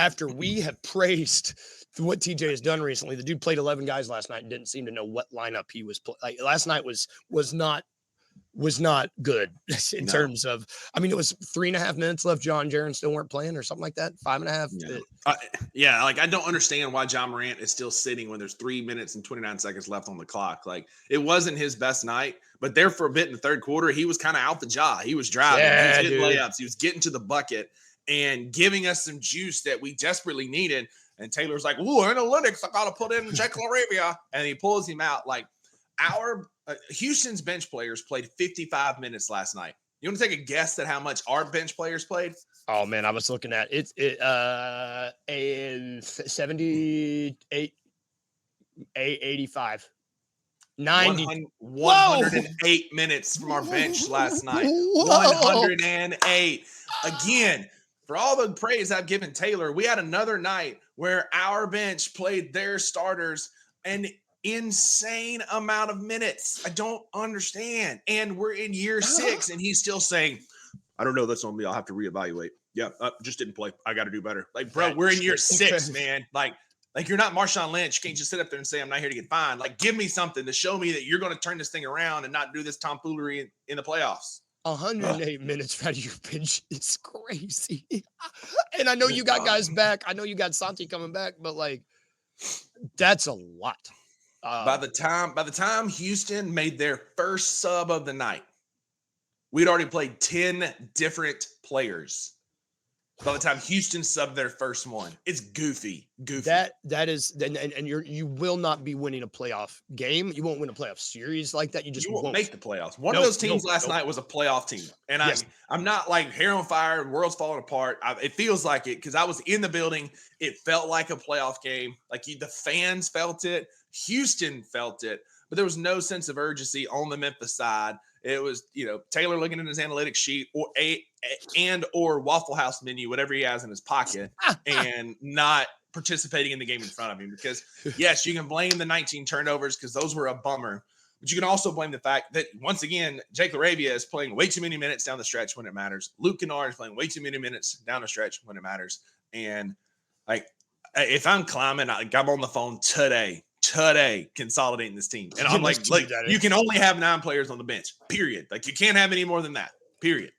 after we have praised what TJ has done recently. The dude played 11 guys last night and didn't seem to know what lineup he was playing. Like last night was not good in terms of, I mean, it was 3.5 minutes left. John Jaren still weren't playing or something like that. 5.5. Yeah. Like I don't understand why John Morant is still sitting when there's 3 minutes and 29 seconds left on the clock. Like it wasn't his best night, but there for a bit in the third quarter, he was kind of out the jaw. He was driving, he was hitting layups, he was getting to the bucket and giving us some juice that we desperately needed. And Taylor's like, "Ooh, analytics, I got to put in Jake LaRavia." And he pulls him out. Like our Houston's bench players played 55 minutes last night. You want to take a guess at how much our bench players played? Oh man, I was looking at it. 78, 85, 90. 108 minutes from our bench last night. 108. Again, for all the praise I've given Taylor, we had another night where our bench played their starters an insane amount of minutes. I don't understand. And we're in year 6, and he's still saying, "I don't know. That's on me. I'll have to reevaluate." Yeah, just didn't play. I got to do better. Like, bro, we're in year 6, man. Like you're not Marshawn Lynch. You can't just sit up there and say, "I'm not here to get fined." Like, give me something to show me that you're going to turn this thing around and not do this tomfoolery in the playoffs. 108 minutes out of your bench is crazy. And I know you got guys back. I know you got Santi coming back, but like, that's a lot. By the time Houston made their first sub of the night, we'd already played 10 different players. By the time Houston subbed their first one, it's goofy. That is, and you will not be winning a playoff game. You won't win a playoff series like that. You won't make the playoffs. One of those teams last night was a playoff team, and I'm not like hair on fire, world's falling apart. It feels like it because I was in the building. It felt like a playoff game. Like the fans felt it, Houston felt it, but there was no sense of urgency on the Memphis side. It was, Taylor looking at his analytics sheet or Waffle House menu, whatever he has in his pocket, and not participating in the game in front of him. Because, yes, you can blame the 19 turnovers because those were a bummer. But you can also blame the fact that, once again, Jake LaRavia is playing way too many minutes down the stretch when it matters. Luke Kennard is playing way too many minutes down the stretch when it matters. And, like, if I'm climbing, I'm on the phone today consolidating this team. And I'm like you can only have 9 players on the bench, period. Like you can't have any more than that, period.